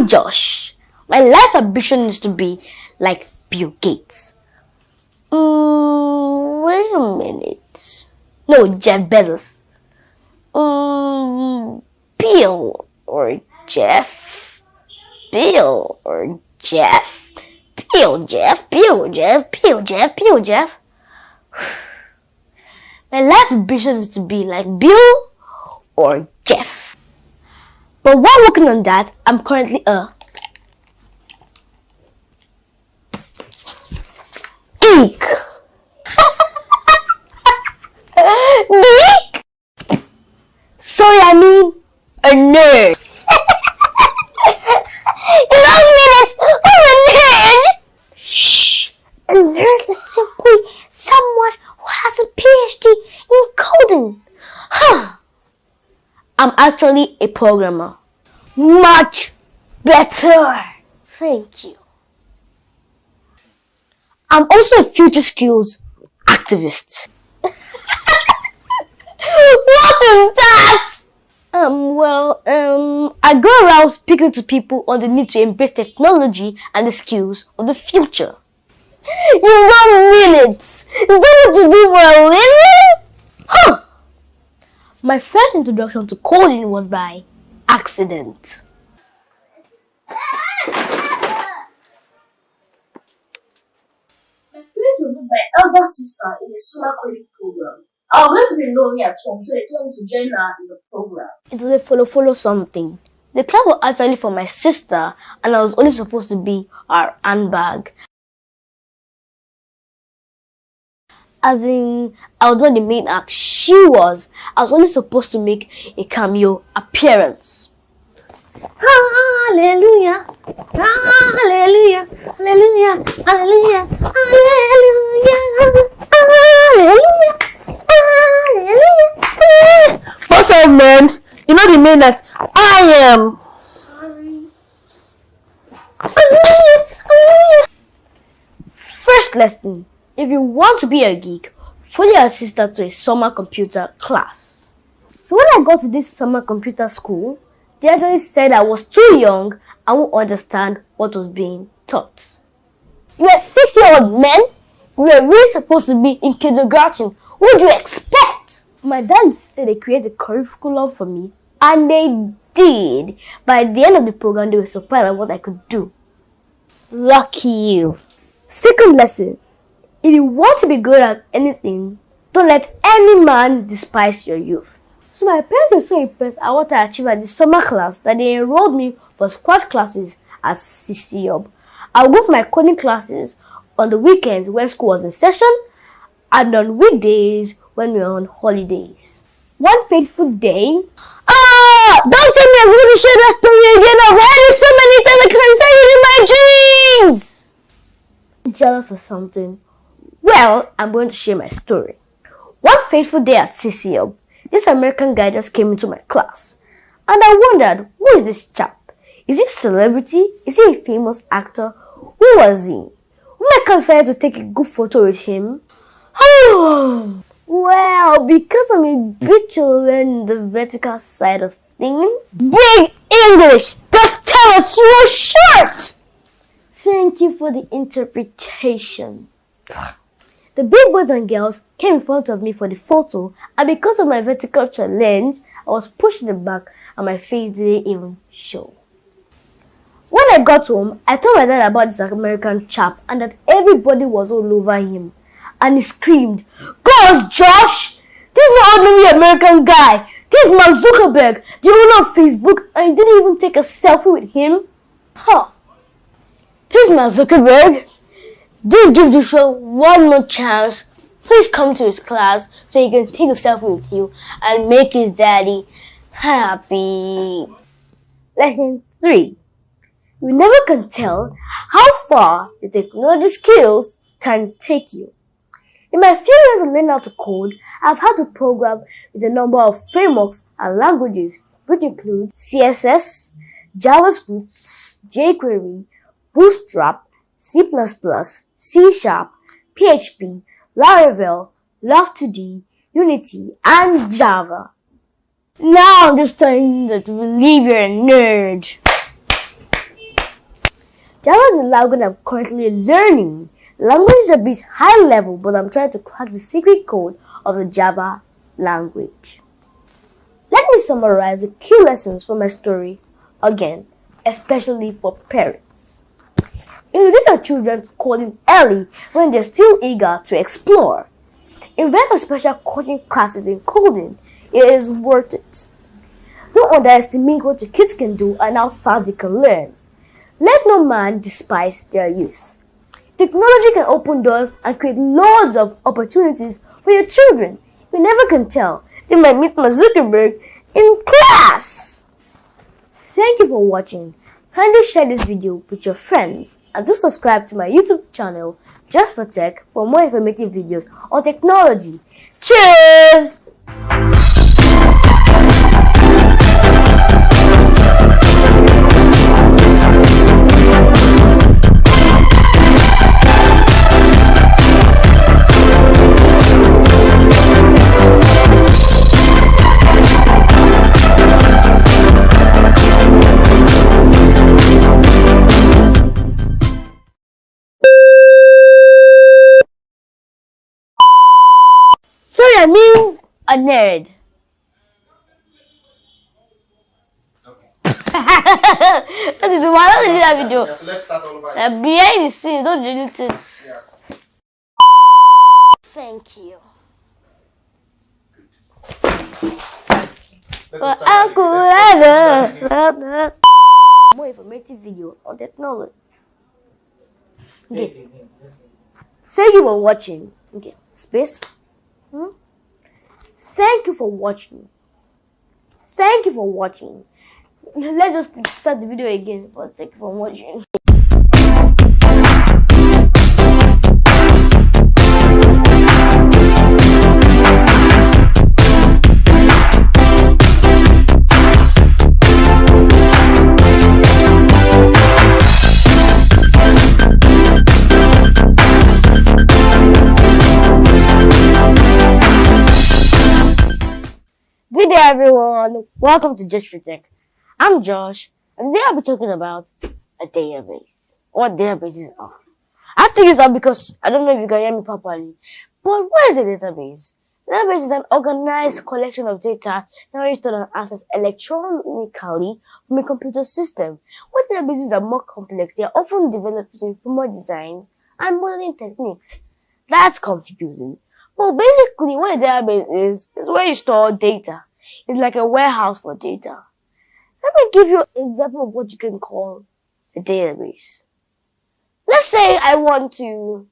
Josh. My life ambition is to be like Bill Gates. Wait a minute. No, Jeff Bezos. Bill or Jeff? Bill or Jeff? Bill, Jeff, Bill, Jeff, Bill, Jeff, Bill, Jeff. My life ambition is to be like Bill or Jeff. But while working on that, I'm currently a geek. Geek? Sorry, I mean a nerd. Long minutes of a nerd. Shh. A nerd is simply someone who has a PhD in coding. I'm actually a programmer. Much better. Thank you. I'm also a future skills activist. What is that? I go around speaking to people on the need to embrace technology and the skills of the future. You want minutes? Is that what you do for a living? My first introduction to coding was by accident. My parents were with my elder sister in a summer coding program. I was going to be lonely at home, so they told me to join her in the program. It was a follow something. The class was actually for my sister, and I was only supposed to be her handbag. As in, I was not the main act, she was. I was only supposed to make a cameo appearance. Hallelujah, hallelujah, hallelujah, hallelujah, hallelujah, hallelujah, hallelujah. What's up, man? You know the main act? I am. Sorry. First lesson. If you want to be a geek, follow your sister to a summer computer class. So when I got to this summer computer school, they actually said I was too young and won't understand what was being taught. You're a 6-year-old man. You were really supposed to be in kindergarten. What do you expect? My dad said they created a curriculum for me, and they did. By the end of the program, they were surprised at what I could do. Lucky you. Second lesson. If you want to be good at anything, don't let any man despise your youth. So my parents were so impressed at what I achieved at the summer class that they enrolled me for scratch classes at CCUB. I would go for my coding classes on the weekends when school was in session and on weekdays when we were on holidays. One fateful day, don't tell me I'm going to share that story again. I've heard it so many times I can't say it in my dreams. Jealous or something? Well, I'm going to share my story. One fateful day at CCUB, this American guy just came into my class. And I wondered, who is this chap? Is he a celebrity? Is he a famous actor? Who was he? Who I decided to take a good photo with him? Well, because I'm a bit to learn the vertical side of things. Big English! Just tell us you're short! Thank you for the interpretation. The big boys and girls came in front of me for the photo, and because of my vertical challenge, I was pushed in the back and my face didn't even show. When I got home, I told my dad about this American chap and that everybody was all over him. And he screamed, "Gosh, Josh! This is not ordinary American guy! This is Mark Zuckerberg, the owner of Facebook, and you didn't even take a selfie with him?" Please, Mark Zuckerberg, just give the show one more chance. Please come to his class so he can take a selfie with you and make his daddy happy. Lesson 3. You never can tell how far your technology skills can take you. In my few years of learning how to code, I've had to program with a number of frameworks and languages, which include CSS, JavaScript, jQuery, Bootstrap, C++, C#, PHP, Laravel, Love2D, Unity, and Java. Now I'm just telling you that you believe you're a nerd. Java is the language I'm currently learning. Language is a bit high level, but I'm trying to crack the secret code of the Java language. Let me summarize the key lessons from my story again, especially for parents. Introduce your children to coding early when they're still eager to explore. Invest in special coding classes in coding. It is worth it. Don't underestimate what your kids can do and how fast they can learn. Let no man despise their youth. Technology can open doors and create loads of opportunities for your children. You never can tell. They might meet Mark Zuckerberg in class. Thank you for watching. Kindly share this video with your friends and do subscribe to my YouTube channel, Joshfortech, for more informative videos on technology. Cheers! Sorry, I mean a nerd. Okay. That is why I did that video. Yeah, so let's start all over again. Behind the scenes, don't delete it. Yeah. Thank you. Let But us start I again. could Let's start again. more informative video on technology. Say it again. Listen. Thank you for watching. Okay, space. Thank you for watching. Thank you for watching. Let's just start the video again. But thank you for watching. Good day, everyone. Welcome to Joshfortech. I'm Josh, and today I'll be talking about a database. What databases are. I have to use that because I don't know if you can hear me properly. But what is a database? A database is an organized collection of data that are stored and accessed electronically from a computer system. When databases are more complex, they are often developed using formal designs and modeling techniques. That's confusing. Well, basically, what a database is where you store data. It's like a warehouse for data. Let me give you an example of what you can call a database. Let's say I want to,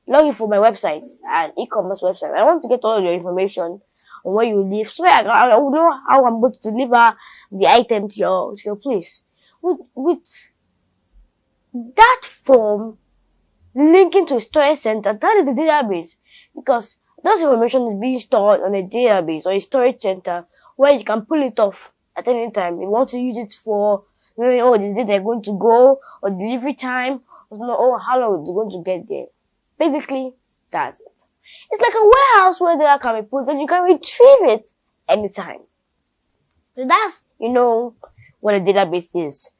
log in for my website, an e-commerce website. I want to get all your information on where you live, so I will know how I'm going to deliver the item to your place. With that form linking to a storage center, that is a database, because those information is being stored on a database or a storage center where you can pull it off at any time. You want to use it for, the day they're going to go, or delivery time, or how long it's going to get there. Basically, that's it. It's like a warehouse where data can be put and you can retrieve it anytime. So that's, what a database is.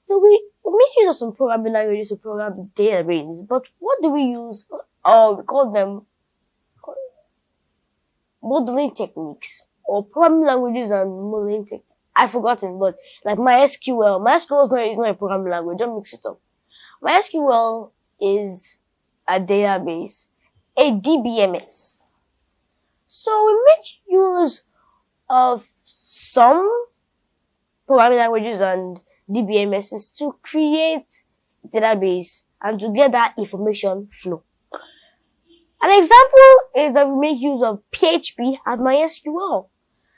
So we make use of some programming languages to program databases, but what do we use? We call them modeling techniques, or programming languages and modeling techniques. I've forgotten, but like MySQL. MySQL is not a programming language. Don't mix it up. MySQL is a database, a DBMS. So we make use of some programming languages and DBMSs to create a database and to get that information flow. An example is that we make use of PHP and MySQL,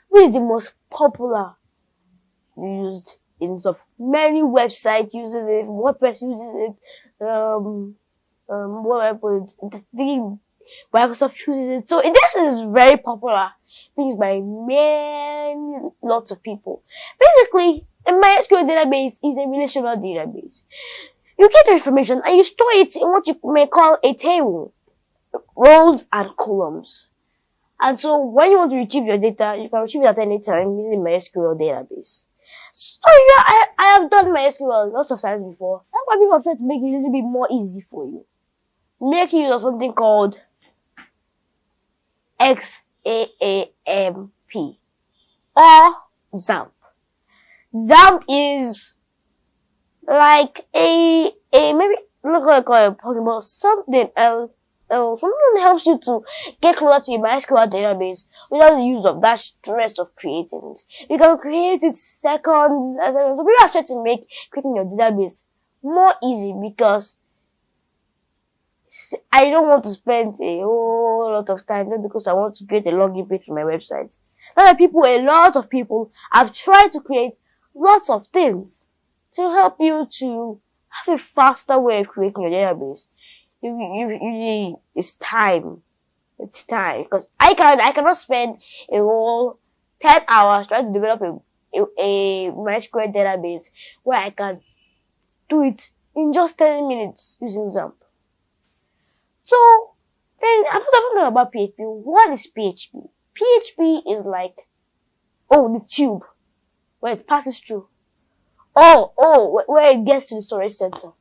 which is the most popular used in many websites uses it, WordPress uses it, Microsoft uses it. So this is very popular, used by lots of people. Basically, a MySQL database is a relational database. You get the information and you store it in what you may call a table, rows and columns. And so when you want to retrieve your data, you can retrieve it at any time using MySQL database. So yeah, I have done MySQL lots of times before. That's why people have tried to make it a little bit more easy for you. Make use of something called XAAMP or XAMPP. XAMPP is like a maybe look like a Pokemon, something else. Something that helps you to get closer to your MySQL database without the use of that stress of creating it. You can create it seconds. So people are trying to make creating your database more easy because I don't want to spend a whole lot of time just because I want to create a login page for my website. A lot of people have tried to create lots of things to help you to have a faster way of creating your database. It's time. It's time. Because I cannot spend a whole 10 hours trying to develop a MySQL database where I can do it in just 10 minutes using XAMPP. So, then I'm talking about PHP. What is PHP? PHP is like, the tube where it passes through. Where it gets to the storage center.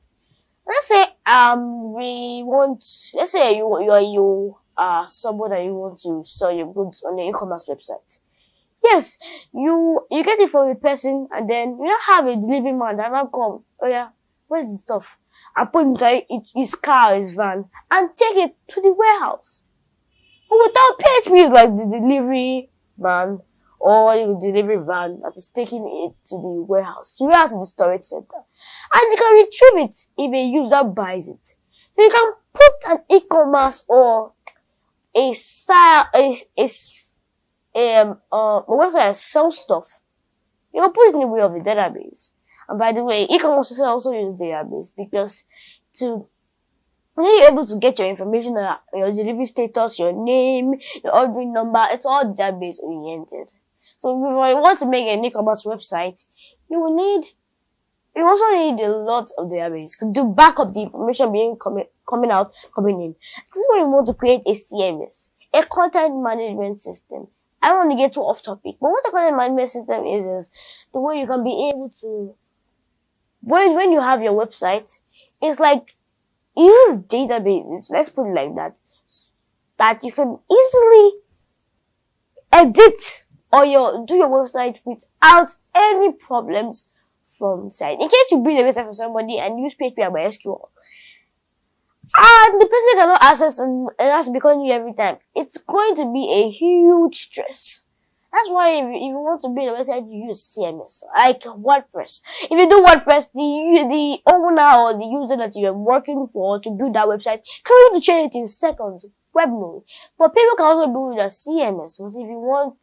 Let's say you are someone that you want to sell your goods on the e-commerce website. Yes, you get it from the person, and then you don't have a delivery man that will come. Oh yeah, where's the stuff? And put inside his car, his van, and take it to the warehouse. But without PHP, it's like the delivery man or the delivery van that is taking it to the warehouse. The warehouse is the storage center. And you can retrieve it if a user buys it. So you can put an e-commerce or a website that sells stuff. You can put it in the way of the database. And by the way, e-commerce also use database because when you're able to get your information, your delivery status, your name, your ordering number, it's all database oriented. So if you want to make an e-commerce website, you also need a lot of database to back up the information coming in. This is when you want to create a CMS, a content management system. I don't want to get too off topic, but what a content management system is the way you can be able to, when you have your website, it's like, it uses databases, let's put it like that you can easily edit or do your website without any problems from site. In case you build a website for somebody and use PHP and MySQL, and the person cannot access and has to be calling you every time, it's going to be a huge stress. That's why if you want to build a website, you use CMS, like WordPress. If you do WordPress, the owner or the user that you are working for to build that website can to change it in seconds, web node. But people can also build a CMS. But if you want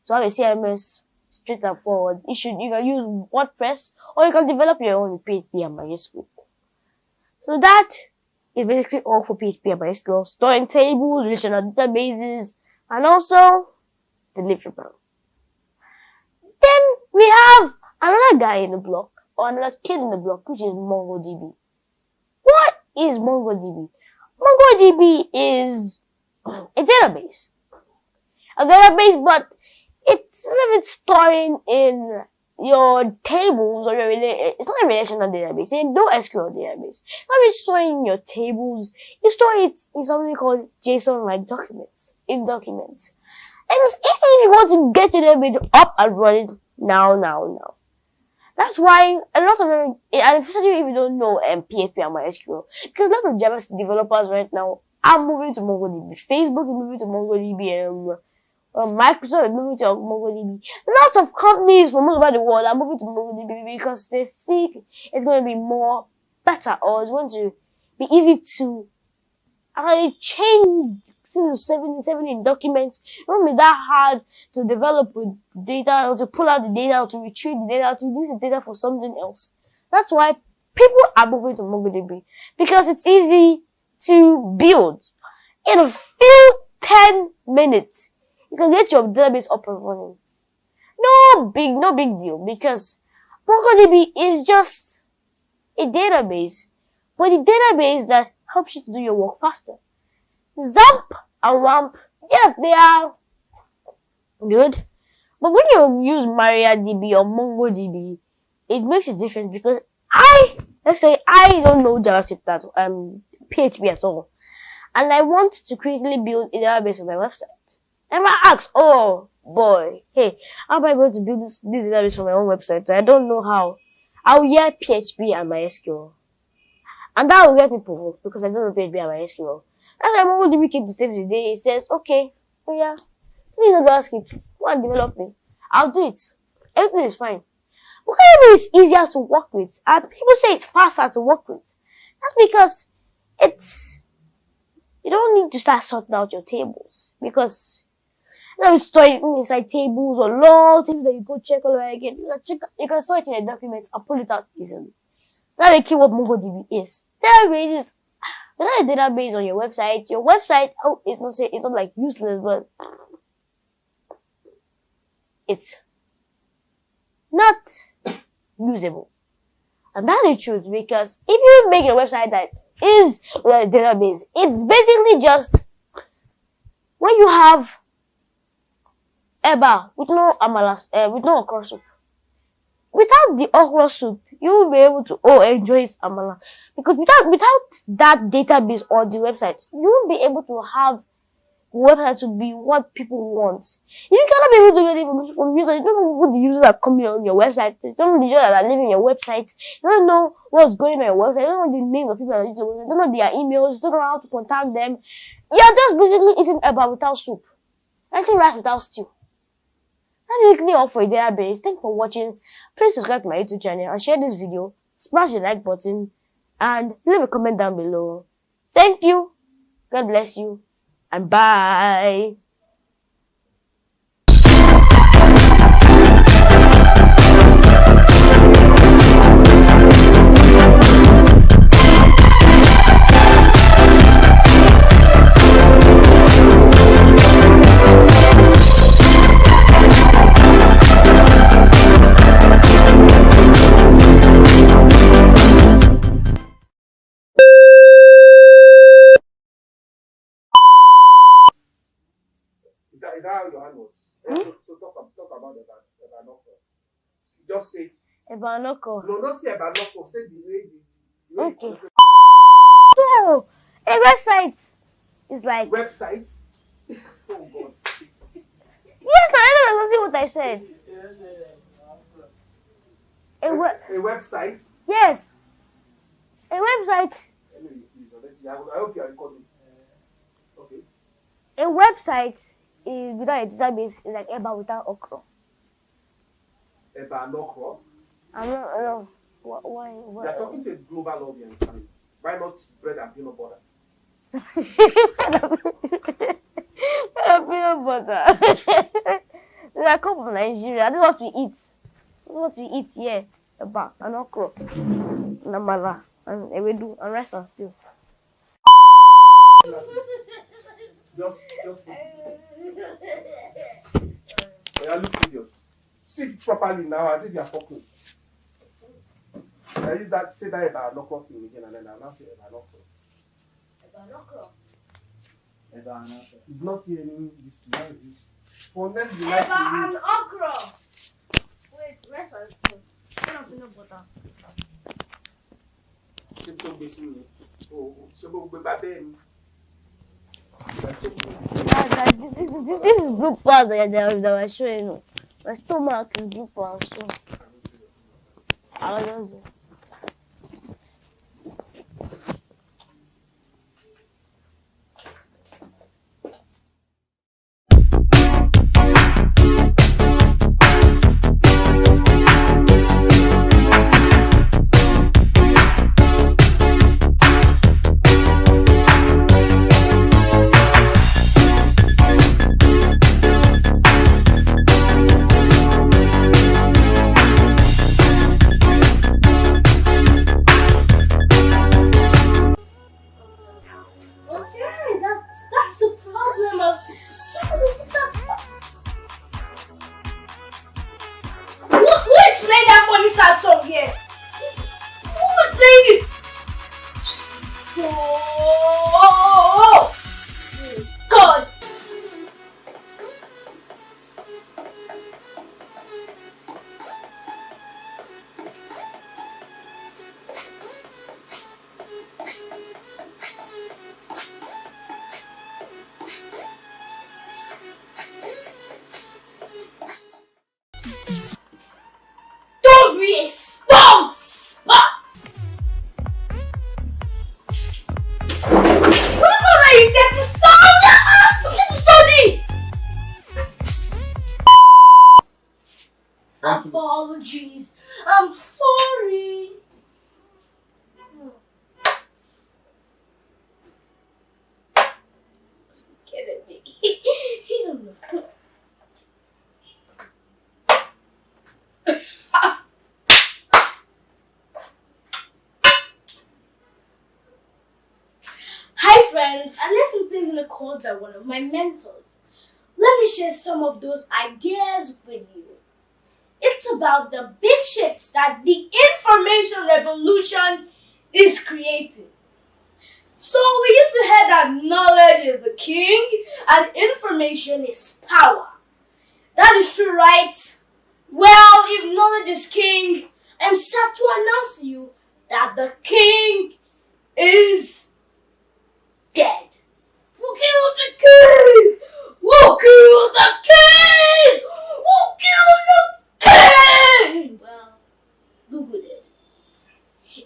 to have a CMS straight and forward, you can use WordPress or you can develop your own with PHP and MySQL. So that is basically all for PHP and MySQL. Storing tables, relational databases, and also deliverable. Then we have another guy in the block, or another kid in the block, which is MongoDB. What is MongoDB? MongoDB is a database. But it's storing in your tables or it's not a relational database, it's no SQL database. Not just storing in your tables, you store it in something called JSON-like documents, in documents. And it's easy if you want to get your database up and running now. That's why a lot of them, and especially if you don't know PHP and MySQL, because a lot of JavaScript developers right now are moving to MongoDB. Facebook is moving to MongoDB, Microsoft is moving to MongoDB. Lots of companies from all over the world are moving to MongoDB because they think it's going to be more better, or it's going to be easy to actually change since 70 documents. It won't be that hard to develop with data, or to pull out the data, or to retrieve the data, to use the data for something else. That's why people are moving to MongoDB, because it's easy to build. In a few 10 minutes, you can get your database up and running. No big deal, because MongoDB is just a database, but a database that helps you to do your work faster. XAMPP and WAMP, yeah, they are good, But when you use MariaDB or MongoDB, it makes it different because let's say I don't know JavaScript that PHP at all, and I want to quickly build a database on my website. And I ask, oh boy, hey, how am I going to build this database for my own website? I don't know how. I'll hear PHP and MySQL. And that will get me provoked because I don't know PHP and MySQL. That's why MongoDB keep the step today. It says, okay, oh yeah, you know JavaScript, go and develop me. I'll do it. Everything is fine. MongoDB is easier to work with. And people say it's faster to work with. That's because you don't need to start sorting out your tables. Because you store it inside tables or long tables that you go check all over again. You can store it in a document and pull it out easily. That's the key what MongoDB is. Databases, without a database on your website it's not like useless, but it's not usable. And that's the truth, because if you make a website that is with a database, it's basically just when you have eba with no amala, with no okra soup. Without the okra soup, you will be able to enjoy its amala. Because without that database on the website, you won't be able to have website to be what people want. You cannot be able to get information from users. You don't know who the users are coming on your website. You don't know the users that are leaving your website. You don't know what's going on your website. You don't know the names of people that are using your website. You don't know their emails. You don't know how to contact them. You're just basically eating eba without soup. Eating rice without stew. That's basically all for a database. Thanks for watching. Please subscribe to my YouTube channel and share this video. Smash the like button and leave a comment down below. Thank you. God bless you. And bye. Is that how your hand was? So talk about the Ebanoko. Just say. Ebanoko. No, not say Ebanoko. Say the way. Okay. So, a website is like. Website? Oh God. Yes, I don't see what I said. A website? Yes. A website. I hope you are recording. Okay. A website is without a database is like eba without okra. Eba and okra? I don't know. Why? You are talking to a global audience. And why not bread and peanut butter? Peanut butter. I come from Nigeria. This is what we eat. This is what we eat here. Eba and okra, namala, and ewedu, and rice and stew. Just yeah, look serious. Sit properly now as if you are talking. I use that, say that about knock off thing again, and then I'll now say about knock off. He's not hearing this tonight. Unless you like and okra. Wait, where's our spoon? Peanut butter. This is blue flowers that I was showing you. My stomach is blue flowers, so I don't know. apologies. I'm sorry. What's kidding me? He don't know. Hi friends, I left some things in the code by one of my mentors. Let me share some of those ideas with you. It's about the big shifts that the information revolution is creating. So we used to hear that knowledge is the king and information is power. That is true, right? Well, if knowledge is king, I'm sad to announce to you that the king is dead. Who killed the king? Who killed the king? Who killed the king? Well, Google it.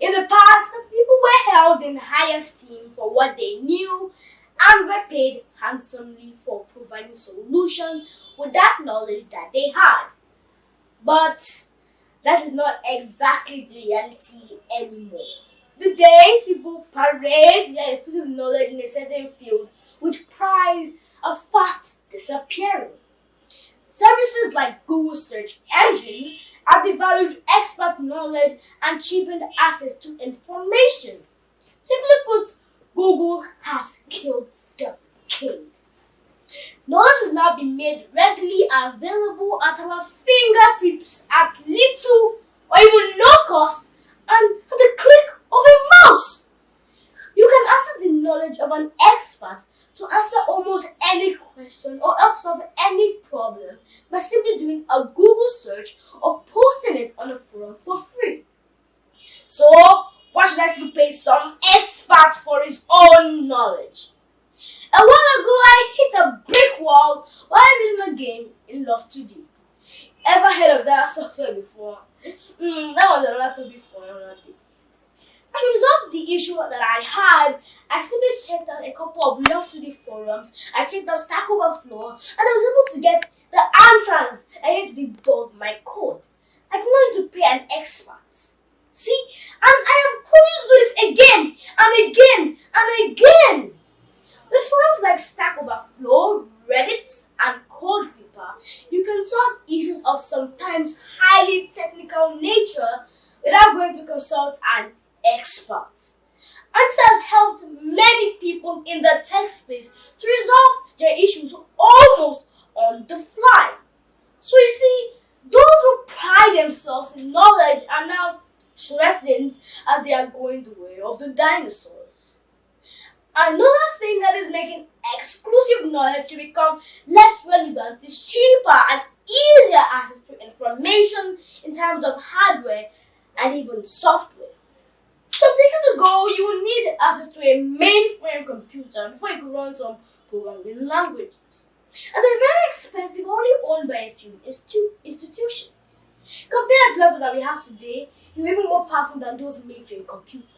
In the past, people were held in high esteem for what they knew and were paid handsomely for providing solutions with that knowledge that they had. But that is not exactly the reality anymore. The days people parade their exclusive knowledge in a certain field with pride are fast disappearing. Services like Google search engine have devalued expert knowledge and cheapened access to information. Simply put, Google has killed the king. Knowledge has now been made readily available at our fingertips at little or even no cost and at the click of a mouse. You can access the knowledge of an expert to answer almost any question or help solve any problem by simply doing a Google search or posting it on a forum for free. So, why should I still pay some expert for his own knowledge? A while ago, I hit a brick wall while playing a game in Love 2D. Ever heard of that software before? That was a laptop before. To resolve the issue that I had, I simply checked out a couple of Love 2D forums. I checked out Stack Overflow, and I was able to get the answers I needed to debug my code. I did not need to pay an expert. See, and I have continued to do this again and again and again. With forums like Stack Overflow, Reddit, and CodeReaper, you can solve issues of sometimes highly technical nature without going to consult an expert. And this has helped many people in the tech space to resolve their issues almost on the fly. So you see, those who pride themselves in knowledge are now threatened as they are going the way of the dinosaurs. Another thing that is making exclusive knowledge to become less relevant is cheaper and easier access to information in terms of hardware and even software. Some decades ago, you would need access to a mainframe computer before you could run some programming languages. And they're very expensive, only owned by a few institutions. Compared to laptops that we have today, you're even more powerful than those mainframe computers.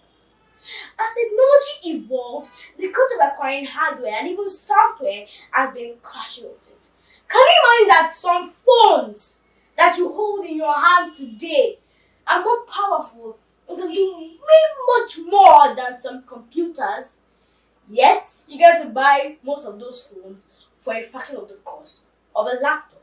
As technology evolves, the cost of acquiring hardware and even software has been skyrocketed. Can you imagine that some phones that you hold in your hand today are more powerful and can do way much more than some computers? Yet, you get to buy most of those phones for a fraction of the cost of a laptop.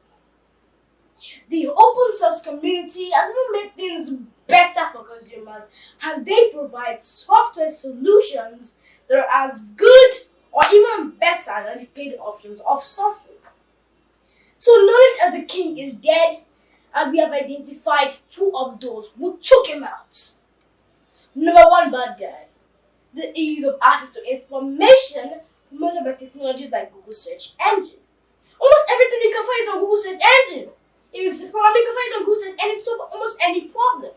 The open source community has even made things better for consumers as they provide software solutions that are as good or even better than the paid options of software. So knowledge as the king is dead, and we have identified two of those who took him out. Number one bad guy, the ease of access to information promoted by technologies like Google search engine. Almost everything you can find on Google search engine. If it's a problem, you can find it on Google search engine to solve almost any problem.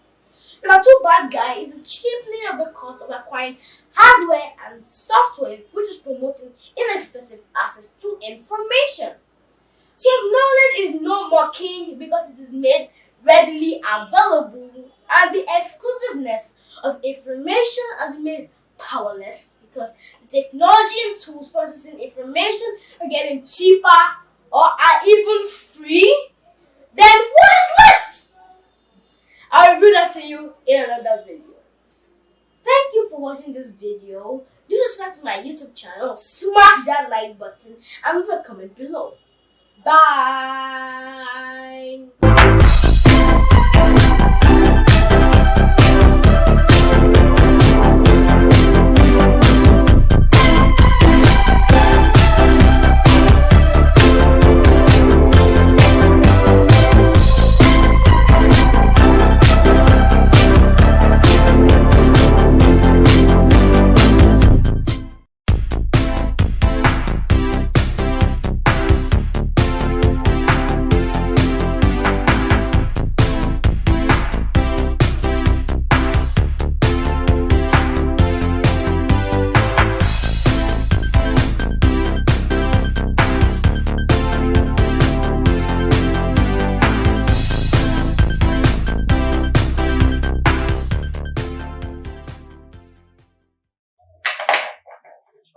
Number two bad guy is the cheapening of the cost of acquiring hardware and software, which is promoting inexpensive access to information. So if knowledge is no more king because it is made readily available, and the exclusiveness of information has been made powerless because the technology and tools for processing information are getting cheaper or are even free, then what is left? I'll reveal that to you in another video. Thank you for watching this video. Do subscribe to my YouTube channel, smash that like button, and leave a comment below. Bye!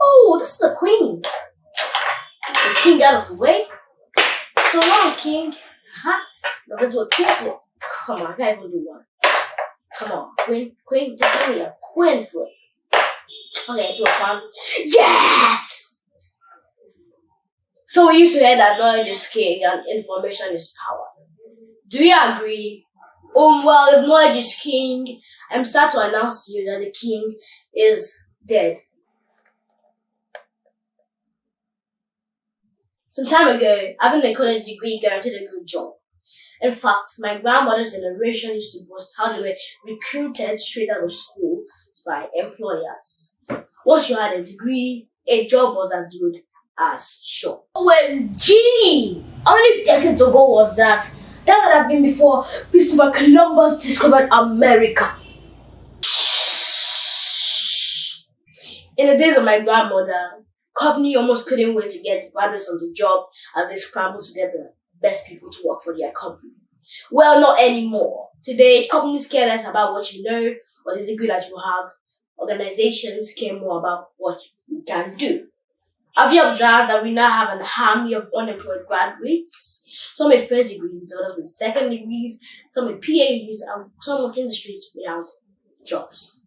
Oh, this is the queen. The king out of the way. So long, king. Huh? Now let's do a king flip. Come on, I can't even do one. Come on, queen, just give me a queen flip. Okay, do a pawn. Yes! So we used to hear that knowledge is king and information is power. Do you agree? Well, if knowledge is king, I'm start to announce to you that the king is dead. Some time ago, having a college degree guaranteed a good job. In fact, my grandmother's generation used to boast how they were recruited straight out of school by employers. Once you had a degree, a job was as good as sure. OMG! How many decades ago was that? That would have been before Christopher Columbus discovered America. In the days of my grandmother, company almost couldn't wait to get the graduates on the job as they scrambled to get the best people to work for their company. Well, not anymore. Today, companies care less about what you know or the degree that you have. Organizations care more about what you can do. Have you observed that we now have an army of unemployed graduates? Some with first degrees, others with second degrees, some with PhDs, and some working in the streets without jobs.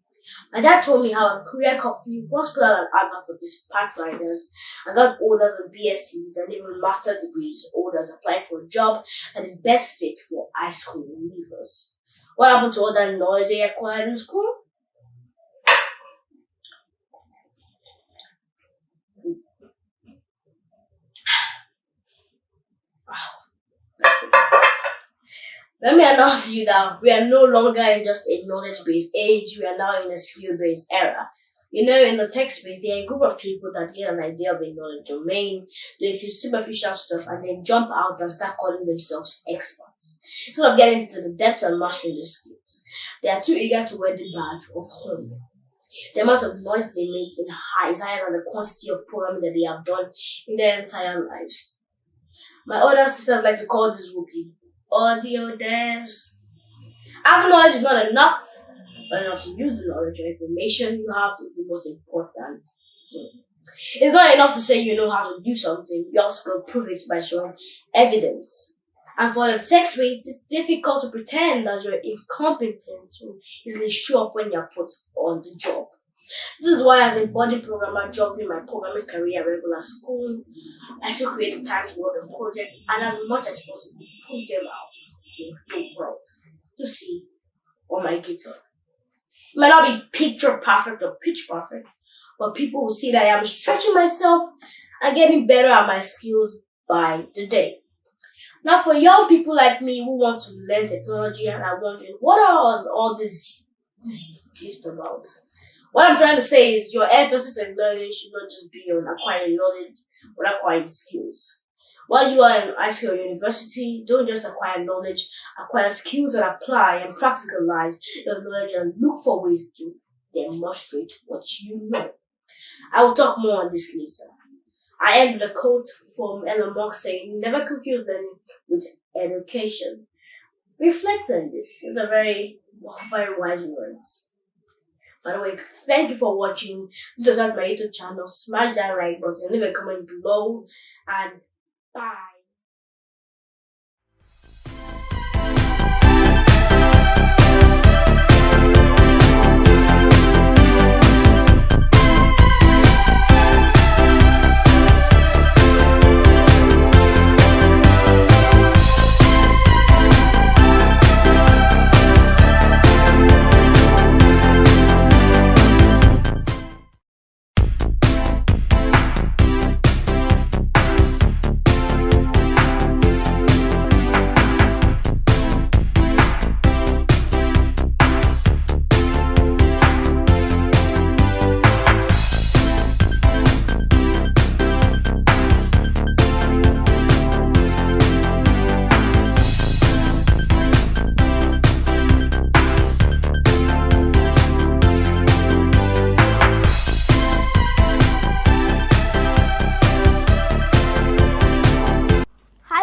My dad told me how a career company once put out an advert for dispatch riders and got orders on BScs and even master's degrees orders applying for a job that is best fit for high school leavers. What happened to all that knowledge they acquired in school? Let me announce to you that we are no longer in just a knowledge-based age, we are now in a skill-based era. You know, in the tech space, there are a group of people that get an idea of a knowledge domain, do a few superficial stuff, and then jump out and start calling themselves experts. Instead of getting into the depth and mastering their skills, they are too eager to wear the badge of honor. The amount of noise they make is higher than the quantity of programming that they have done in their entire lives. My older sisters like to call this group the audio devs. Having knowledge is not enough, but not to use the knowledge or information you have is the most important thing. It's not enough to say you know how to do something, you also got to prove it by showing evidence. And for the tech space, it's difficult to pretend that you're incompetent to easily show up when you're put on the job. This is why, as a budding programmer juggling my programming career at regular school, I still create the time to work on project and as much as possible put them out to the world to see on my guitar. It might not be picture perfect or pitch perfect, but people will see that I am stretching myself and getting better at my skills by the day. Now, for young people like me who want to learn technology and are wondering what are all this gist about, what I'm trying to say is your emphasis in learning should not just be on acquiring knowledge, but acquiring skills. While you are in high school or university, don't just acquire knowledge, acquire skills that apply and practicalize your knowledge and look for ways to demonstrate what you know. I will talk more on this later. I end with a quote from Elon Musk saying, "Never confuse learning with education." Reflect on this. It's a very wise words. By the way, thank you for watching. Subscribe to my YouTube channel, smash that like button, leave a comment below, and bye.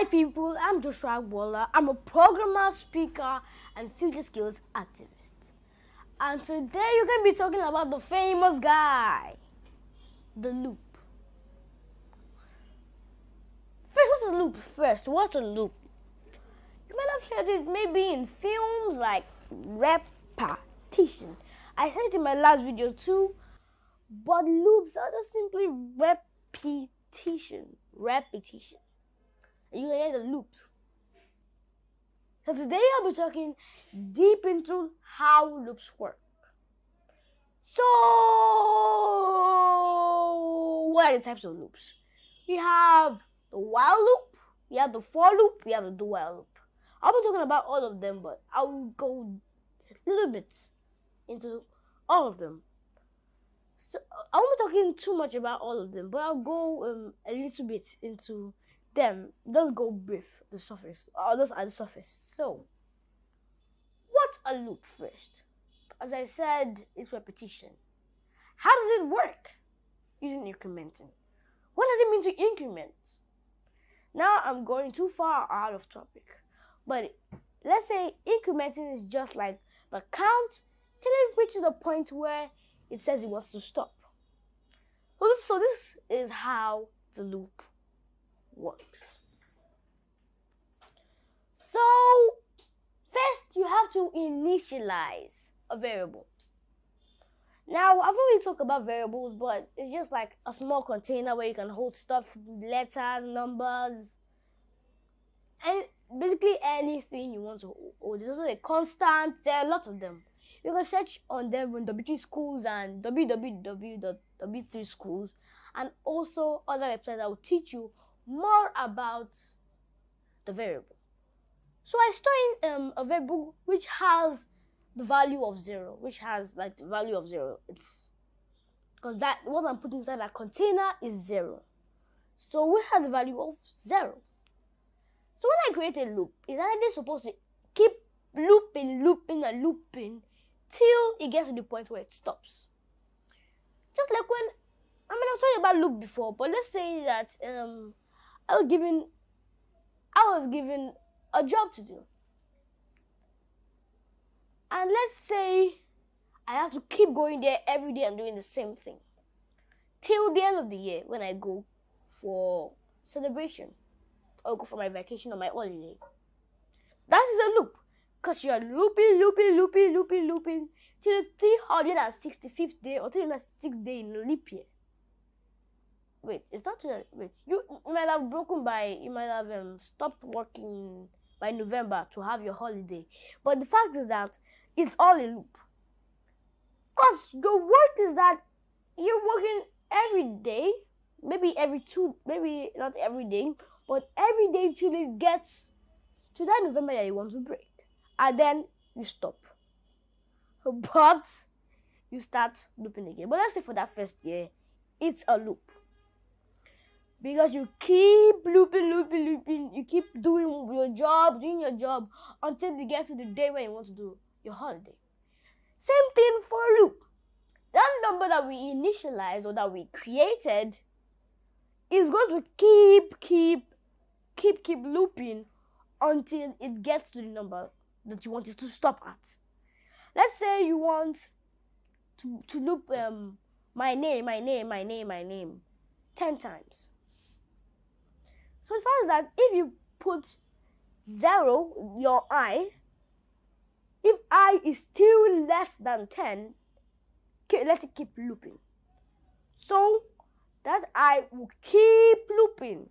Hi people, I'm Joshfortech. I'm a programmer, speaker, and future skills activist. And today you're going to be talking about the famous guy, the loop. What's a loop first? What's a loop? You might have heard it maybe in films like repetition. I said it in my last video too, but loops are just simply repetition. You can hear the loop. So today I'll be talking deep into how loops work. So, what are the types of loops? We have the while loop, we have the for loop, we have the do while loop. I'll be talking about all of them, but I'll go a little bit into all of them. So I won't be talking too much about all of them, but I'll go a little bit into them. Let's go brief, the surface. Those are the surface. So, what's a loop first? As I said, it's repetition. How does it work? Using incrementing. What does it mean to increment? Now I'm going too far out of topic. But let's say incrementing is just like the count till it reaches a point where it says it wants to stop. So this is how the loop works. So first you have to initialize a variable. Now I've already talked about variables, but it's just like a small container where you can hold stuff, letters, numbers, and basically anything you want to hold. There's also a constant. There are a lot of them. You can search on them on W3 Schools and www.w3 Schools, and also other websites that will teach you more about the variable. So I store in a variable which has the value of 0, which has like the value of 0. It's because that what I'm putting inside that container is 0. So we have the value of 0. So when I create a loop, it's actually supposed to keep looping till it gets to the point where it stops. Just like when I've told you about loop before, but let's say that I was given a job to do. And let's say I have to keep going there every day and doing the same thing till the end of the year when I go for celebration or go for my vacation or my holidays. That is a loop, because you are looping till the 365th day or 306th day in a leap year. Wait, it's not wait. You might have stopped working by November to have your holiday, but the fact is that it's all a loop. Because the work is that you're working every day, maybe not every day, but every day till it gets to that November that you want to break. And then you stop. But you start looping again. But let's say for that first year, it's a loop. Because you keep looping, you keep doing your job until you get to the day when you want to do your holiday. Same thing for a loop. That number that we initialized or that we created is going to keep looping until it gets to the number that you want it to stop at. Let's say you want to loop my name 10 times. So the fact is that if you put 0, your I, if I is still less than 10, let it keep looping. So that I will keep looping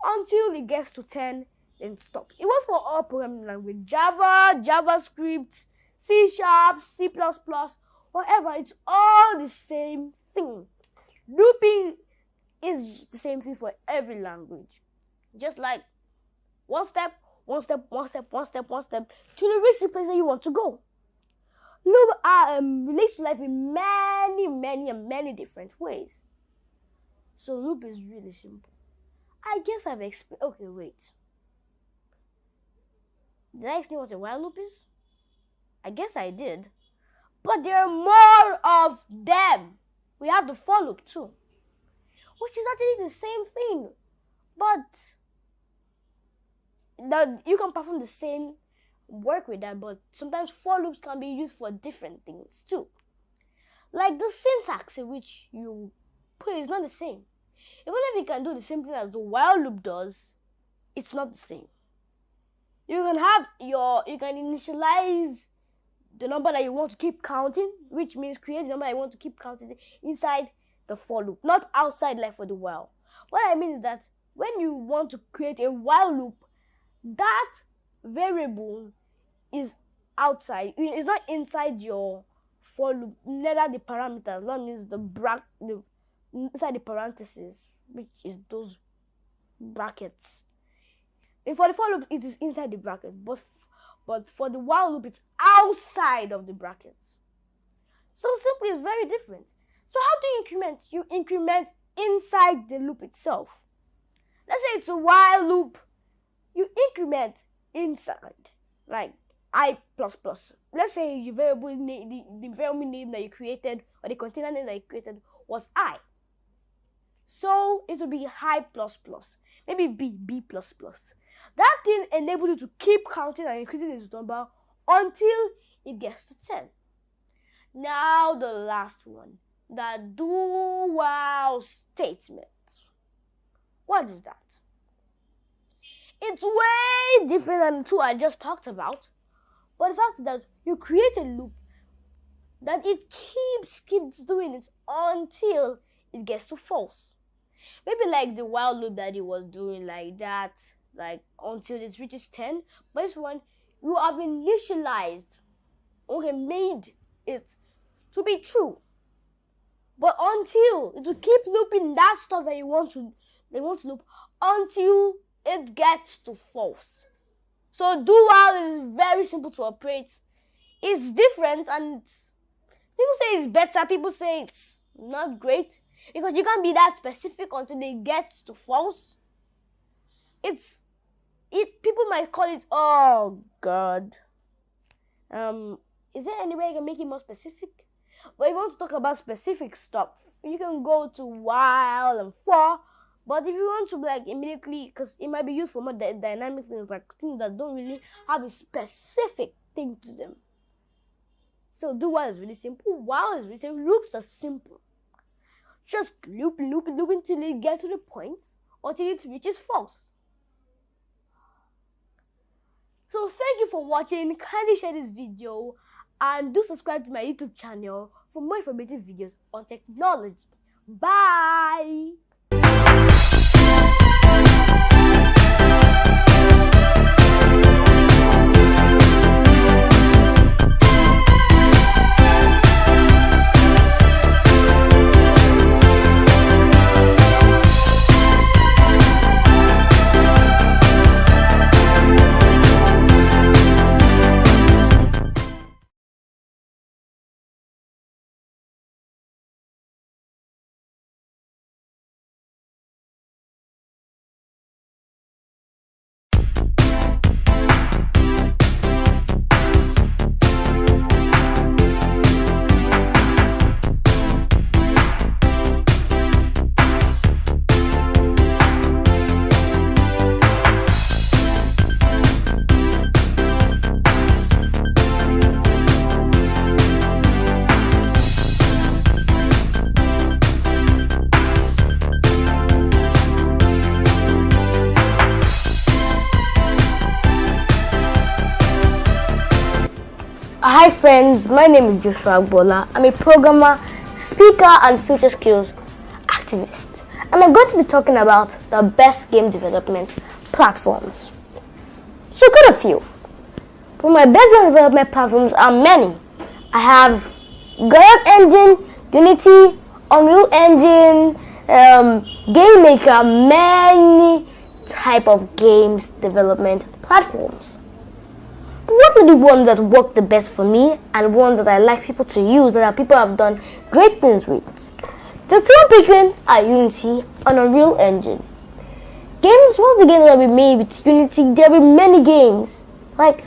until it gets to 10, then stops. It was for all programming language, Java, JavaScript, C#, C++, whatever. It's all the same thing. Looping is the same thing for every language. Just like one step, till you reach the place that you want to go. Loop relates to life in many different ways. So loop is really simple. I guess I've explained. Okay, wait. Did I explain what a while loop is? I guess I did. But there are more of them. We have the for loop too. which is actually the same thing, but that you can perform the same work with that, but sometimes for loops can be used for different things too. Like the syntax in which you put is not the same. Even if you can do the same thing as the while loop does, it's not the same. You can initialize the number that you want to keep counting, which means create the number that you want to keep counting inside the for loop, not outside like for the while. What I mean is that when you want to create a while loop, that variable is outside. It's not inside your for loop. Neither the parameters, that means the inside the parentheses, which is those brackets. And for the for loop, it is inside the brackets, but for the while loop, it's outside of the brackets. So simply, it's very different. So how do you increment? You increment inside the loop itself. Let's say it's a while loop. You increment inside, like I++. Let's say the variable name, the variable name that you created, or the container name that you created was I. So it will be I++, maybe B++. That thing enables you to keep counting and increasing its number until it gets to 10. Now the last one, the do-while statement. What is that? It's way different than the two I just talked about. But the fact is that you create a loop that it keeps doing it until it gets to false. Maybe like the while loop that it was doing like that, like until it reaches 10. But this one, you have initialized, made it to be true. But until it will keep looping that stuff that they want to loop until it gets to false. So do while is very simple to operate. It's different, and people say it's better, people say it's not great, because you can't be that specific until it gets to false. People might call it, oh god. Is there any way you can make it more specific? But if you want to talk about specific stuff, you can go to while and for. But if you want to immediately, because it might be used for more dynamic things, like things that don't really have a specific thing to them. So do while is really simple. While is really simple. Loops are simple. Just loop until you get to the point, until it reaches false. So thank you for watching. Kindly share this video and do subscribe to my YouTube channel for more informative videos on technology. Bye! Hi friends, my name is Joshfortech. I'm a programmer, speaker, and future skills activist. And I'm going to be talking about the best game development platforms. So quite a few. But my best game development platforms are many. I have Godot Engine, Unity, Unreal Engine, Game Maker, many type of games development platforms. What are the ones that work the best for me and ones that I like people to use that people have done great things with? The two I'm picking are Unity and Unreal Engine. Games, once the games that we made with Unity, there will be many games. Like,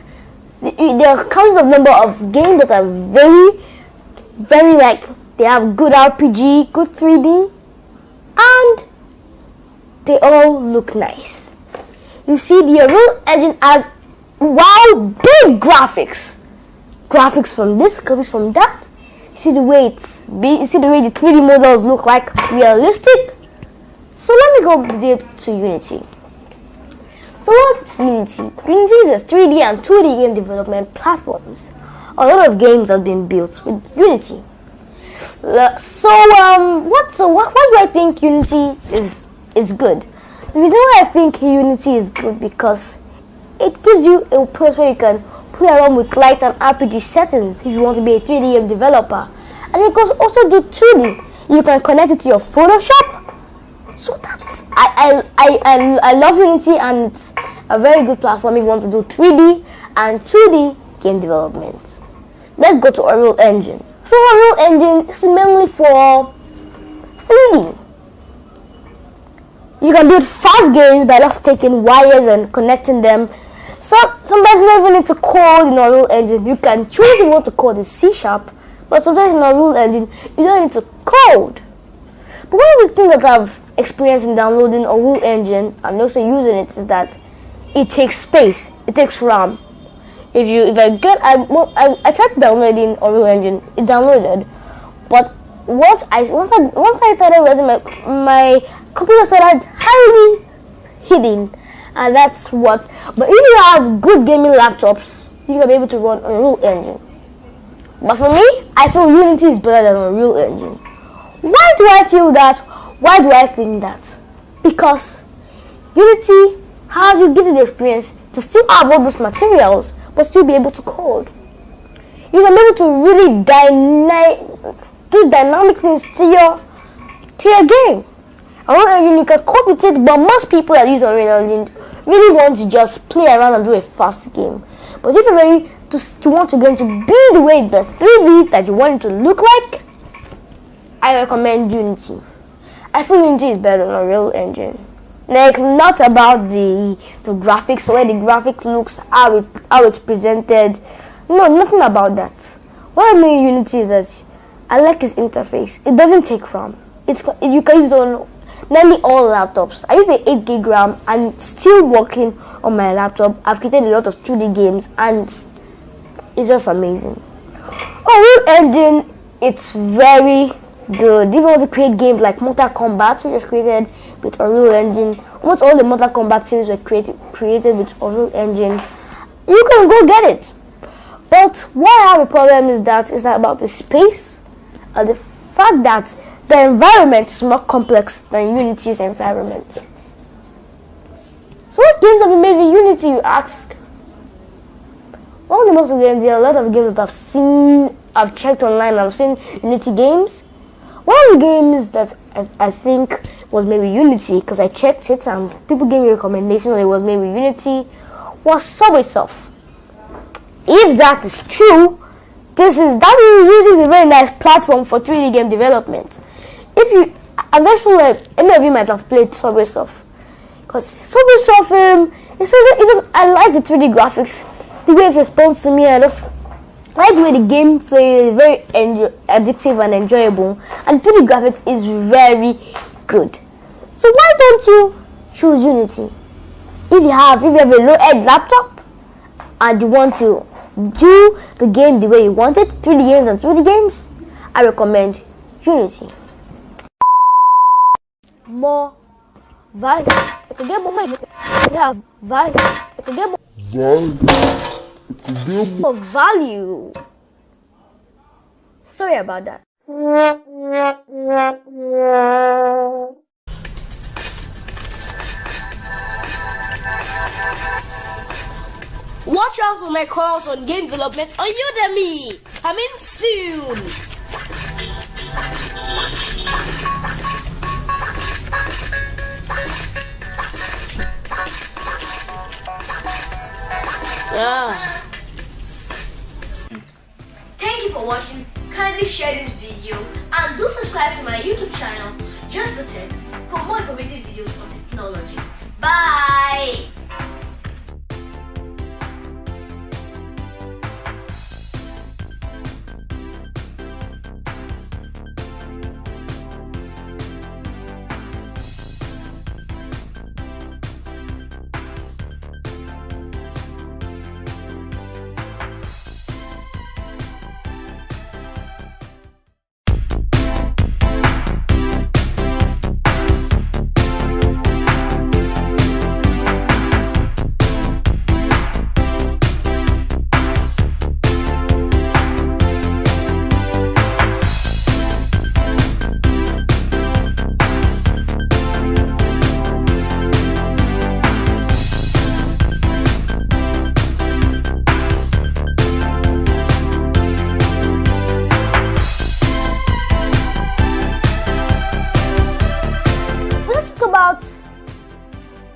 there are counts of number of games that are very, very they have good RPG, good 3D. and they all look nice. You see, the Unreal Engine has big graphics. Graphics from this, graphics from that. You see the way you see the way the 3D models look like realistic. So let me go deep to Unity. So what's Unity? Unity is a 3D and 2D game development platforms. A lot of games have been built with Unity. So why do I think Unity is good? The reason why I think Unity is good because it gives you a place where you can play around with light and RPG settings if you want to be a 3D game developer. And you can also do 2D. You can connect it to your Photoshop. So that's I love Unity, and it's a very good platform if you want to do 3D and 2D game development. Let's go to Unreal Engine. So Unreal Engine is mainly for 3D. You can build fast games by just taking wires and connecting them. So sometimes you don't even need to code in Unreal Engine. You can choose if you want to code in C#, but sometimes in Unreal Engine you don't need to code. But one of the things that I've experienced in downloading Unreal Engine and also using it is that it takes space. It takes RAM. I tried downloading Unreal Engine. It downloaded, but once I started using my computer started highly hitting, and that's what. But if you have good gaming laptops, you can be able to run Unreal Engine. But for me, I feel Unity is better than Unreal Engine. Why do I feel that? Why do I think that? Because Unity gives you the experience to still have all those materials, but still be able to code. You can be able to really do dynamic things to your game. Unreal Engine, you can code with it, but most people that use Unreal Engine really want to just play around and do a fast game. But if you're ready to want to go into build the way the 3D that you want it to look like, I recommend Unity. I feel Unity is better than Unreal Engine. Like, not about the graphics, where the graphics looks, how it's presented. No, nothing about that. What I mean Unity is that I like its interface. It doesn't take RAM. You can use it on nearly all laptops. I use the 8 gig RAM and still working on my laptop. I've created a lot of 2D games and it's just amazing. Unreal Engine, it's very good. If you want to create games like Mortal Kombat, which was created with Unreal Engine, almost all the Mortal Kombat series were created with Unreal Engine. You can go get it. But what I have a problem is that about the space and the fact that the environment is more complex than Unity's environment. So what games have been made in Unity, you ask? One of the most of games, there are a lot of games that I've checked online and I've seen Unity games. One of the games that I think was maybe Unity, because I checked it and people gave me recommendations that it was maybe Unity, was Subway Surf. If that is true, Unity is a very nice platform for 3D game development. I'm not sure any of you might have played Subway Surf, because Subway Surf, I like the 3D graphics, the way it responds to me. I like the way the gameplay is very addictive and enjoyable, and 2D graphics is very good. So why don't you choose Unity? If you have a low-end laptop and you want to do the game the way you want it, 3D games and 2D games, I recommend Unity. More value. You can get more money. You have value. You can get more value. Sorry about that. Watch out for my course on game development on Udemy. Coming soon. Thank you for watching. Kindly share this video and do subscribe to my YouTube channel, Joshfortech, for more informative videos on technology. Bye!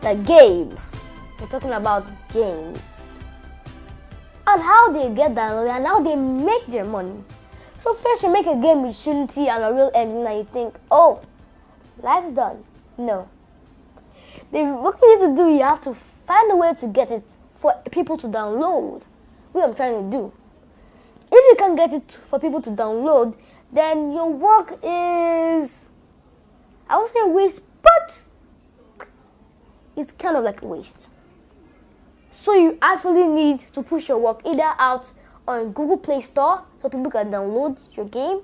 the games. We're talking about games. And how they get downloaded and how they make their money. So first you make a game with Unity and a real engine and you think, oh, life's done. No. What you need to do, you have to find a way to get it for people to download. What I'm trying to do. If you can get it for people to download, then your work is, I won't say waste, but it's kind of like a waste. So you actually need to push your work either out on Google Play Store so people can download your game,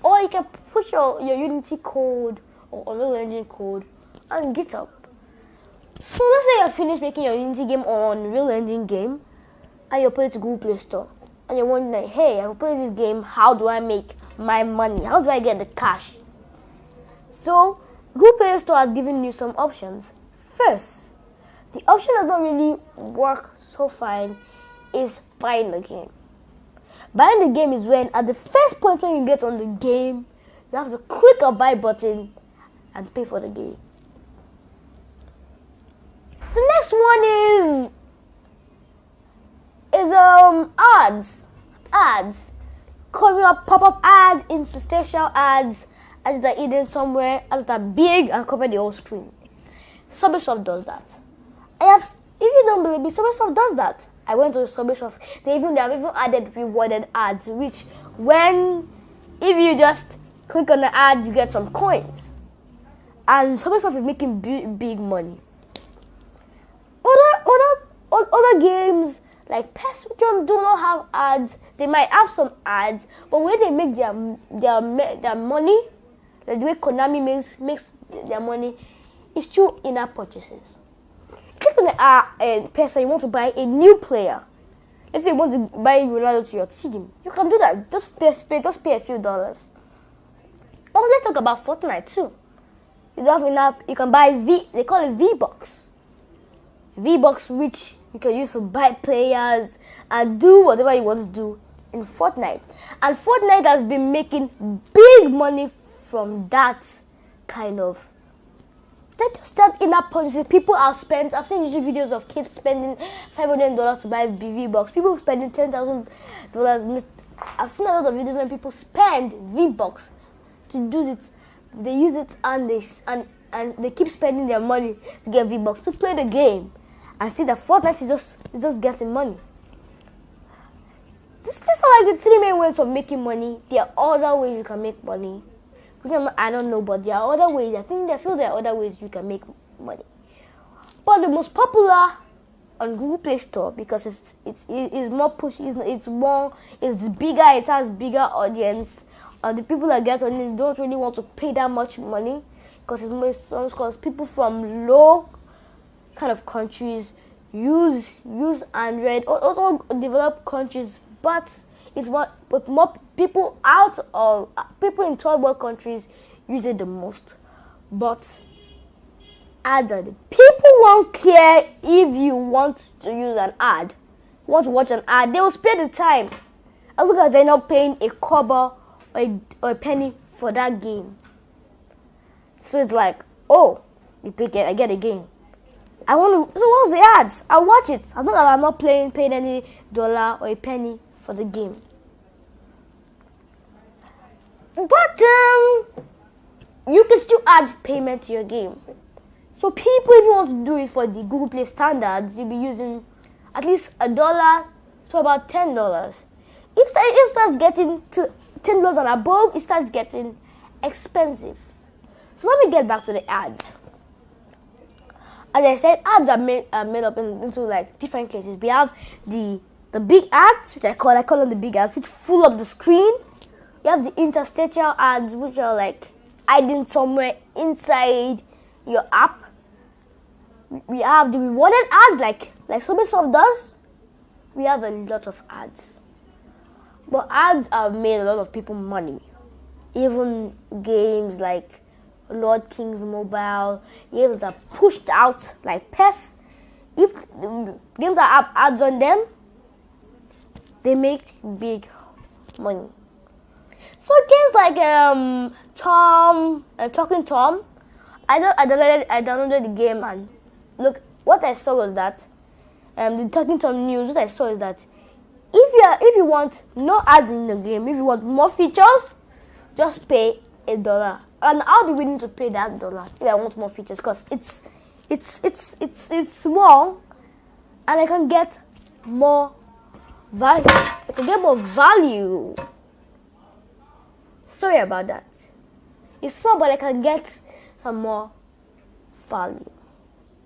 or you can push your Unity code or Unreal Engine code on GitHub. So let's say you're finished making your Unity game or Unreal Engine game and you put it to Google Play Store and you're wondering like, hey, I put this game, how do I make my money? How do I get the cash? So Google Play Store has given you some options. First, the option that don't really work so fine is buying the game. Buying the game is when at the first point when you get on the game, you have to click a buy button and pay for the game. The next one is ads. Coming up, pop-up ads, interstitial ads, as they're hidden somewhere, as they're big and cover the whole screen. Subwaysoft does that. If you don't believe me, Subwaysoft does that. I went to Subwaysoft. They have even added rewarded ads, which if you just click on the ad, you get some coins. And Subwaysoft is making big money. Other games like PES do not have ads. They might have some ads, but when they make their money, like the way Konami makes their money, is through in-app purchases. Click on the PES and you want to buy a new player. Let's say you want to buy Ronaldo to your team. You can do that. Just pay a few dollars. Also, let's talk about Fortnite too. You don't have in-app. You can buy they call it V-Bucks. V-Bucks, which you can use to buy players and do whatever you want to do in Fortnite. And Fortnite has been making big money from that kind of. They just start in-app purchases. People have spent. I've seen YouTube videos of kids spending $500 to buy V-Bucks. People spending $10,000. I've seen a lot of videos when people spend V-Bucks to do it. They use it and they keep spending their money to get V-Bucks to play the game. And see that Fortnite is just getting money. These are like the three main ways of making money. There are other ways you can make money. I don't know, but there are other ways. I feel there are other ways you can make money. But the most popular on Google Play Store, because it's more pushy, it's bigger, it has bigger audience. The people that get on it don't really want to pay that much money because people from low kind of countries use Android, also developed countries, but more people people in third world countries use it the most. But ads are people won't care if you want to use an ad, want to watch an ad, they will spare the time as long as they're not paying a kobo or a penny for that game. So it's like, oh, I get a game. So what's the ads? I'll watch it as long as I'm not paying any dollar or a penny for the game. But you can still add payment to your game. So people, if you want to do it for the Google Play standards, you'll be using at least $1 to about $10. If it starts getting to $10 and above, it starts getting expensive. So let me get back to the ads. As I said, ads are made up into like different cases. We have the big ads, which I call them the big ads, which fill up the screen. You have the interstitial ads, which are like hiding somewhere inside your app. We have the rewarded ads, like Subwaysoft does. We have a lot of ads, but ads have made a lot of people money. Even games like Lord King's Mobile, games that are pushed out like PES. If the games that have ads on them, they make big money. So games like Talking Tom, I downloaded the game and look, what I saw was that, the Talking Tom news, what I saw is that if you want no ads in the game, if you want more features, just pay $1. And I'll be willing to pay that $1 if I want more features, because it's small, and I can get more value. I can get more value. Sorry about that. It's small, but I can get some more value.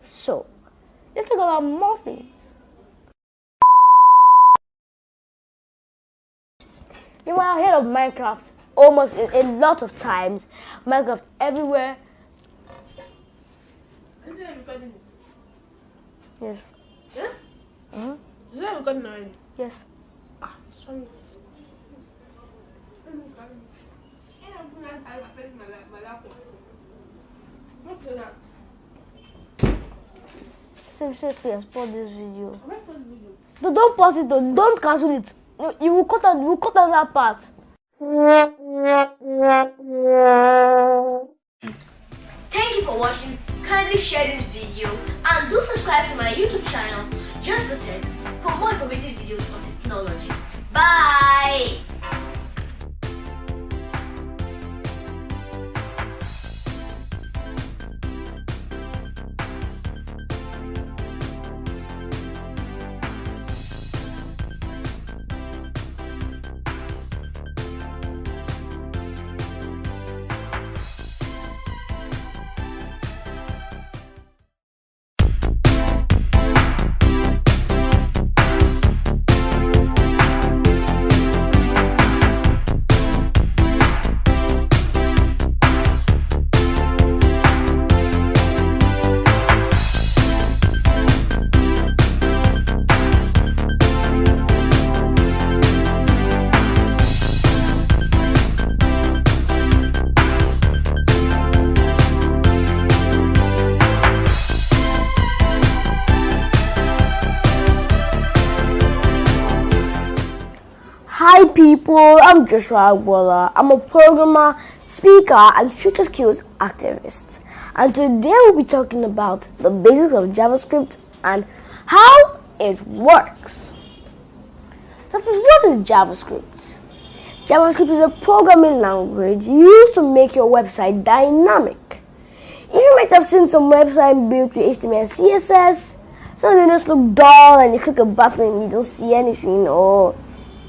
So let's talk about more things. You might have heard of Minecraft almost a lot of times. Minecraft everywhere. Is it recording it? Yes. Yeah? Is it recording already? Yes. It's funny. My laptop. What's that? Seriously, I spoiled this video. I'm not playing video. No, don't pause it though. Don't cancel it. No, you will cut out that part. Thank you for watching. Kindly share this video and do subscribe to my YouTube channel, Joshfortech, for more informative videos on technology. Bye! Hi people, I'm Joshua. I'm a programmer, speaker, and future skills activist. And today we'll be talking about the basics of JavaScript and how it works. So first, what is JavaScript? JavaScript is a programming language used to make your website dynamic. You might have seen some website built with HTML and CSS. Some of them just look dull and you click a button and you don't see anything, or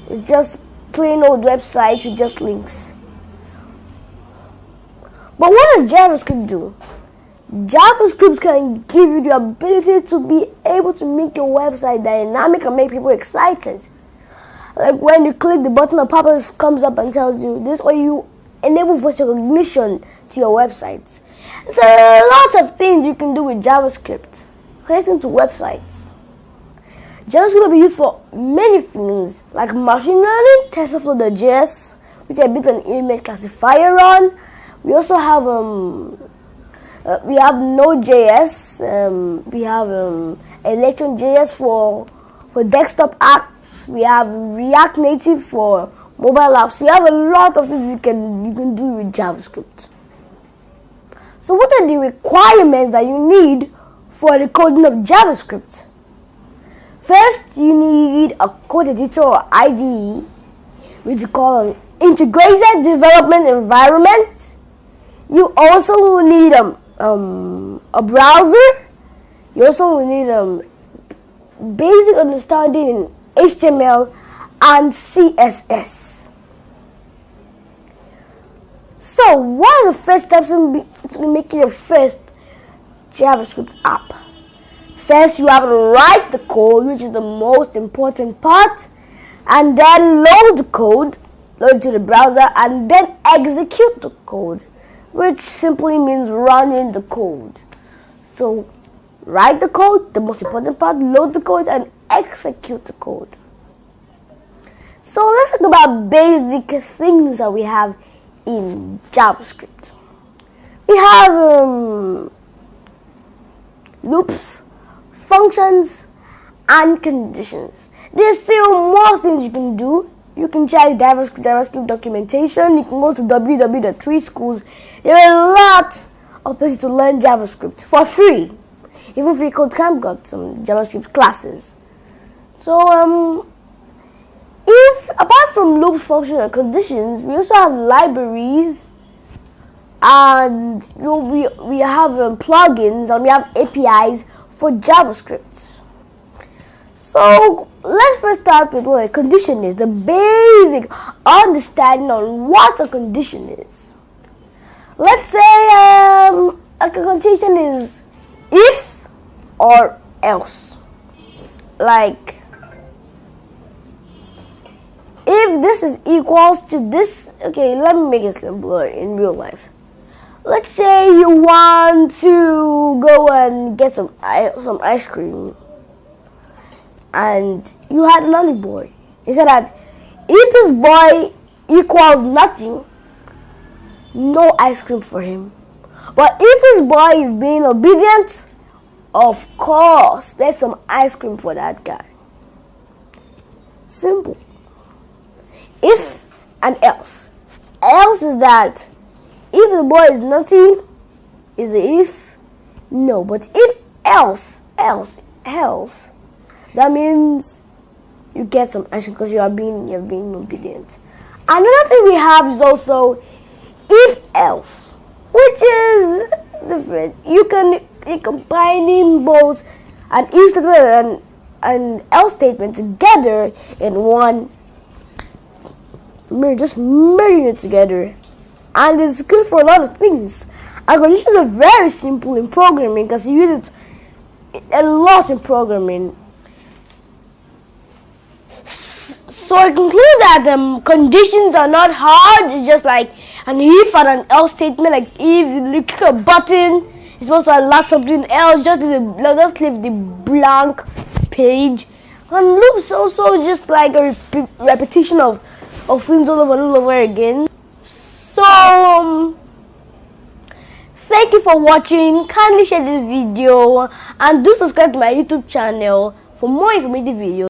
it's just plain old website with just links. But what does JavaScript do? JavaScript can give you the ability to be able to make your website dynamic and make people excited. Like when you click the button, a pop-up comes up and tells you this, or you enable voice recognition to your website. There's a lot of things you can do with JavaScript connecting to websites. JavaScript will be used for many things like machine learning, TensorFlow.js, which I built an image classifier on. We also have we have Node.js, we have Electron.js for desktop apps. We have React Native for mobile apps. We have a lot of things you can do with JavaScript. So what are the requirements that you need for the coding of JavaScript? First, you need a code editor or IDE, which you call an integrated development environment. You also will need a browser. You also will need basic understanding in HTML and CSS. So, what are the first steps to making your first JavaScript app? First, you have to write the code, which is the most important part, and then load the code, load it to the browser, and then execute the code, which simply means running the code. So, write the code, the most important part, load the code, and execute the code. So, let's talk about basic things that we have in JavaScript. We have loops, functions, and conditions. There's still more things you can do. You can check JavaScript documentation. You can go to www.3schools. There are a lot of places to learn JavaScript for free. even free code camp got some JavaScript classes. So if apart from loops, functions, and conditions, we also have libraries, and we have plugins, and we have APIs for JavaScript. So let's first start with what a condition is, the basic understanding on what a condition is. Let's say a condition is if or else. Like, if this is equals to this, okay, let me make it simpler in real life. Let's say you want to go and get some ice cream, and you had another boy. He said that if this boy equals nothing, no ice cream for him. But if this boy is being obedient, of course, there's some ice cream for that guy. Simple. If and else. Else is that if the boy is nothing, is the if. No, but if else, that means you get some action because you're being obedient. Another thing we have is also if else, which is different. You can combining both an if statement and else statement together in one. Just merging it together, and it's good for a lot of things. And conditions are very simple in programming because you use it a lot in programming. So I conclude that conditions are not hard. It's just like an if and an else statement. Like if you click a button, it's supposed to allow something else. Just leave the blank page. And loops also just like a repetition of things all over and all over again. So thank you for watching. Kindly share this video and do subscribe to my YouTube channel for more informative videos.